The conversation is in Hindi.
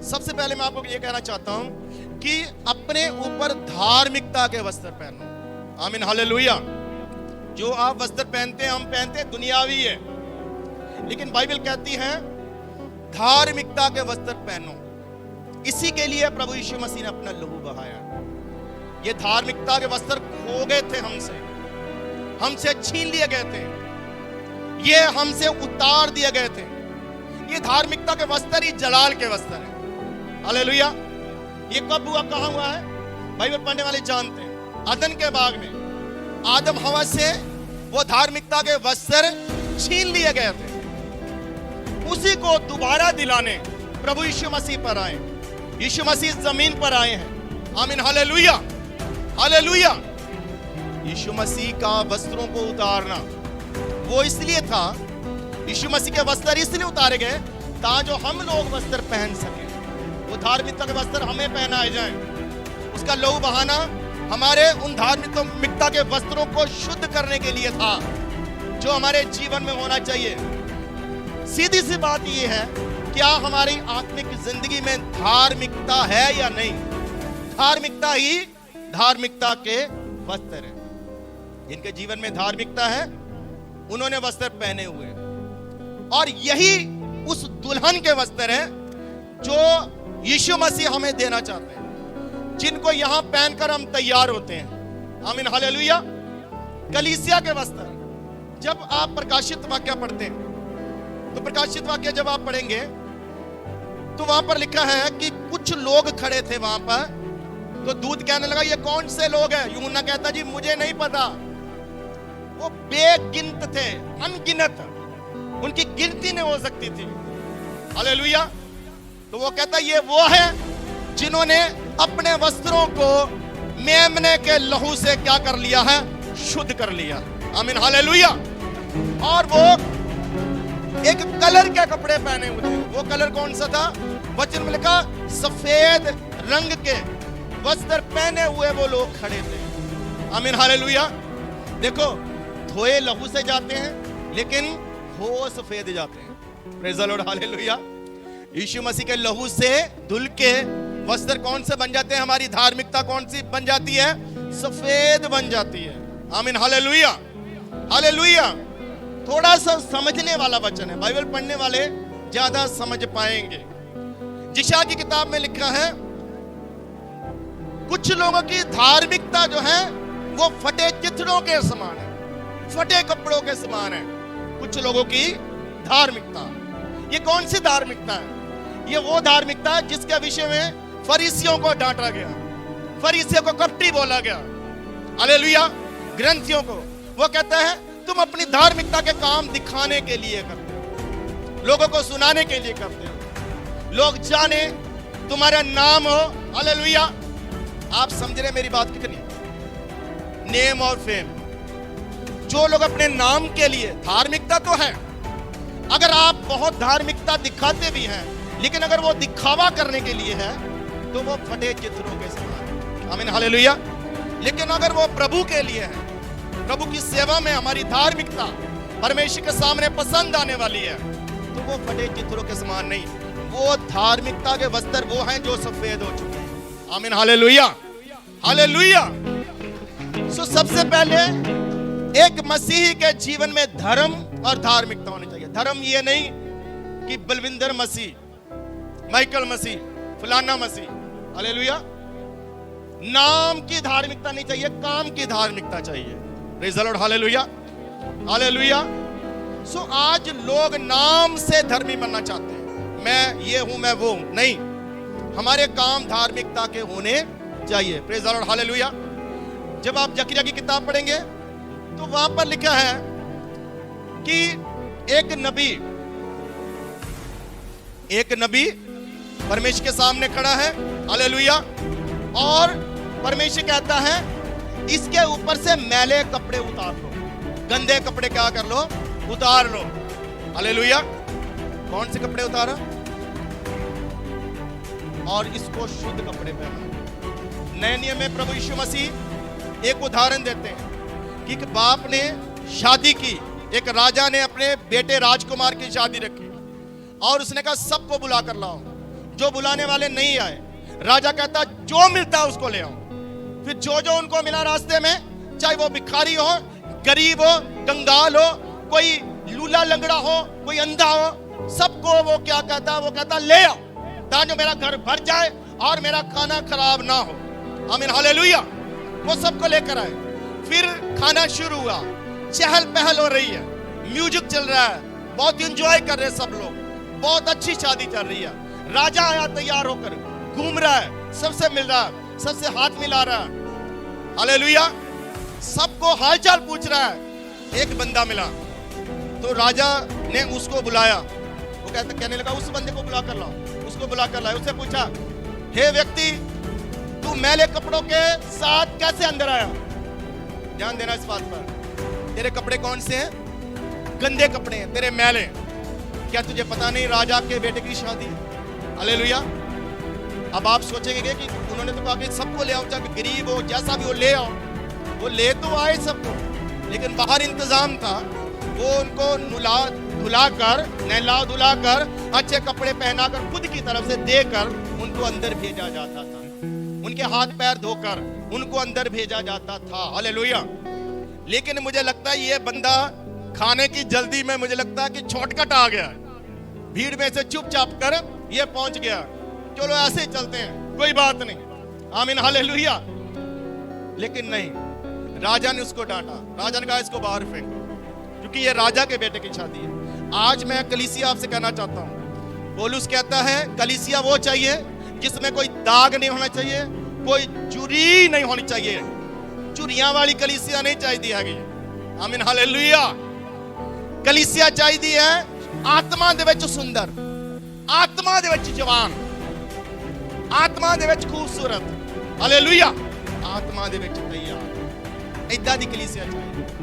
सबसे पहले मैं आपको ये कहना चाहता हूं कि अपने ऊपर धार्मिकता के वस्त्र पहनो। आमीन, हालेलुया। जो आप वस्त्र पहनते हैं, हम पहनते हैं, दुनियावी है, लेकिन बाइबल कहती है धार्मिकता के वस्त्र पहनो। इसी के लिए प्रभु यीशु मसीह ने अपना लहू बहाया। ये धार्मिकता के वस्त्र खो गए थे, हमसे छीन लिए गए थे, ये हमसे उतार दिए गए थे। ये धार्मिकता के वस्त्र ही जलाल के वस्त्र हैं। हालेलुया। ये कब हुआ, कहां हुआ है? बाइबल पढ़ने वाले जानते हैं। अदन के बाग में आदम हवा से वो धार्मिकता के वस्त्र छीन लिए गए थे। उसी को दोबारा दिलाने प्रभु यीशु मसीह पर आए। यीशु मसीह जमीन पर आए हैं। आमीन, हालेलुया, हालेलुया। यीशु मसीह का वस्त्रों को उतारना वो इसलिए था, यीशु मसीह के वस्त्र इसलिए उतारे गए ताकि हम लोग वस्त्र पहन सकें। वो धार्मिकता के वस्त्र हमें पहनाए जाएं। उसका लहू बहाना हमारे उन धार्मिकता के वस्त्रों को शुद्ध करने के लिए था जो हमारे जीवन में होना चाहिए। सीधी सी बात यह है, क्या हमारी आत्मिक जिंदगी में धार्मिकता है या नहीं? धार्मिकता ही धार्मिकता के वस्त्र है। जिनके जीवन में धार्मिकता है उन्होंने वस्त्र पहने हुए, और यही उस दुल्हन के वस्त्र है जो यीशु मसीह हमें देना चाहते हैं, जिनको यहां पहनकर हम तैयार होते हैं। आमीन, हालेलुया। कलीसिया के वस्त्र, जब आप प्रकाशित वाक्य पढ़ते हैं तो प्रकाशित वाक्य जब आप पढ़ेंगे तो वहां पर लिखा है कि कुछ लोग खड़े थे वहां पर, तो दूत कहने लगा ये कौन से लोग हैं? यूहन्ना कहता जी मुझे नहीं पता। वो बेगिनत थे, अनगिनत, उनकी गिनती नहीं हो सकती थी। हालेलुया। तो वो कहता ये वो है जिन्होंने अपने वस्त्रों को मेमने के लहू से क्या कर लिया है? शुद्ध कर लिया। आमीन, हालेलुया। और वो एक कलर के कपड़े पहने हुए थे। वो कलर कौन सा था? वचन में लिखा सफेद रंग के वस्त्र पहने हुए वो लोग खड़े थे। आमीन, हालेलुया। देखो, धोए लहू से जाते हैं लेकिन हो सफेद जाते हैं। Praise the Lord, hallelujah. Yeshu Masih के लहू से धुल के वस्त्र कौन से बन जाते हैं? हमारी धार्मिकता कौन सी बन जाती है? सफेद बन जाती है। आमीन, हालेलुया, हालेलुया। थोड़ा सा समझने वाला वचन है, बाइबल पढ़ने वाले ज्यादा समझ पाएंगे। जिशा की किताब में लिखा है कुछ लोगों की धार्मिकता जो है वो फटे चिथड़ों के समान है, फटे कपड़ों के समान है। कुछ लोगों की धार्मिकता, ये कौन सी धार्मिकता है? ये वो धार्मिकता है जिसके विषय में फरीसियों को डांटा गया, फरीसियों को कपटी बोला गया। हालेलुया। ग्रंथियों को वो कहता है तुम अपनी धार्मिकता के काम दिखाने के लिए करते हो, लोगों को सुनाने के लिए करते हो, लोग जाने, तुम्हारा नाम हो। हालेलुया। आप समझ रहे मेरी बात कितनी? नेम और फेम। जो लोग अपने नाम के लिए, धार्मिकता तो है, अगर आप बहुत धार्मिकता दिखाते भी हैं लेकिन अगर वो दिखावा करने के लिए है तो वो फटे चित्रों के समान। आमीन, हालेलुया। लेकिन अगर वो प्रभु के लिए है, प्रभु की सेवा में हमारी धार्मिकता परमेश्वर के सामने पसंद आने वाली है, तो वो फटे चित्रों के समान नहीं, वो धार्मिकता के वस्त्र वो हैं जो सफेद हो चुके हैं। आमीन, हालेलुया, हालेलुया। सो सबसे पहले एक मसीही के जीवन में धर्म और धार्मिकता होनी चाहिए। धर्म ये नहीं कि बलविंदर मसीह, माइकल मसीह, फलाना मसीह। हालेलुया। नाम की धार्मिकता नहीं चाहिए, काम की धार्मिकता चाहिए। Praise the Lord, hallelujah, hallelujah. सो आज लोग नाम से धर्मी बनना चाहते हैं, मैं ये हूं, मैं वो हूं। नहीं, हमारे काम धार्मिकता के होने चाहिए। Praise the Lord, hallelujah. जब आप जकरिया की किताब पढ़ेंगे तो वहां पर लिखा है कि एक नबी परमेश्वर के सामने खड़ा है। हालेलुया। और परमेश्वर कहता है इसके ऊपर से मैले कपड़े उतार लो, गंदे कपड़े क्या कर लो? उतार लो। हालेलुया। कौन से कपड़े उतारा? और इसको शुद्ध कपड़े पहना। नए नियम में प्रभु यीशु मसीह एक उदाहरण देते हैं कि एक बाप ने शादी की, एक राजा ने अपने बेटे राजकुमार की शादी रखी और उसने कहा सबको बुला कर लाओ। जो बुलाने वाले नहीं आए। राजा कहता जो मिलता है उसको ले आओ। फिर जो जो उनको मिला रास्ते में, चाहे वो भिखारी हो, गरीब हो, कंगाल हो, कोई लूला लंगड़ा हो, कोई अंधा हो, सबको वो क्या कहता, वो कहता ले आओ ताकि मेरा घर भर जाए और मेरा खाना खराब ना हो। आमीन हालेलुया। वो सबको लेकर आए। फिर खाना शुरू हुआ, चहल पहल हो रही है, म्यूजिक चल रहा है, बहुत एंजॉय कर रहे हैं सब लोग, बहुत अच्छी शादी चल रही है। राजा आया तैयार होकर, घूम रहा है, सबसे मिल रहा है, सबसे हाथ मिला रहा है, हालेलुया, सबको हालचाल पूछ रहा है। एक बंदा मिला तो राजा ने उसको बुलाया। वो कहने लगा उस बंदे को बुला कर लाओ। उसको बुला कर लाया। उससे पूछा, हे व्यक्ति, तू मैले कपड़ों के साथ कैसे अंदर आया? ध्यान देना इस बात पर। तेरे कपड़े कौन से हैं? गंदे कपड़े हैं, तेरे मैले। क्या तुझे पता नहीं राजा के बेटे की शादी है? हालेलुया। अब आप सोचेंगे कि उन्होंने तो कहा कि सबको ले आओ, चाहे गरीब हो, जैसा भी हो ले आओ। वो ले तो आए सबको, लेकिन बाहर इंतजाम था। वो उनको धुला कर, नहला धुला कर, अच्छे कपड़े पहनाकर, खुद की तरफ से देकर उनको अंदर भेजा जाता था। उनके हाथ पैर धोकर उनको अंदर भेजा जाता था। हालेलुया। लेकिन मुझे लगता है ये बंदा खाने की जल्दी में, मुझे लगता है कि शॉर्टकट आ गया, भीड़ में से चुपचाप कर ये पहुंच गया। चलो ऐसे ही चलते हैं, कोई बात नहीं, आमीन हालेलुया। लेकिन नहीं, राजा ने उसको डांटा। राजा ने कहा इसको बाहर फेंको, क्योंकि ये राजा के बेटे की शादी है। आज मैं कलीसिया आपसे कहना चाहता हूं, पौलुस कहता है कलीसिया वो चाहिए जिसमें कोई दाग नहीं होना चाहिए, कोई चुरी नहीं होनी चाहिए। चुरियां वाली कलीसिया नहीं चाहिए हैगी, आमीन हालेलुया। कलीसिया चाहिए है आत्मा दे विच सुंदर, आत्मा दे विच जवान, आत्मा दे विच खूबसूरत, हालेलुया, आत्मा दे विच तैयार। इदां दी कलीसिया चाहिए।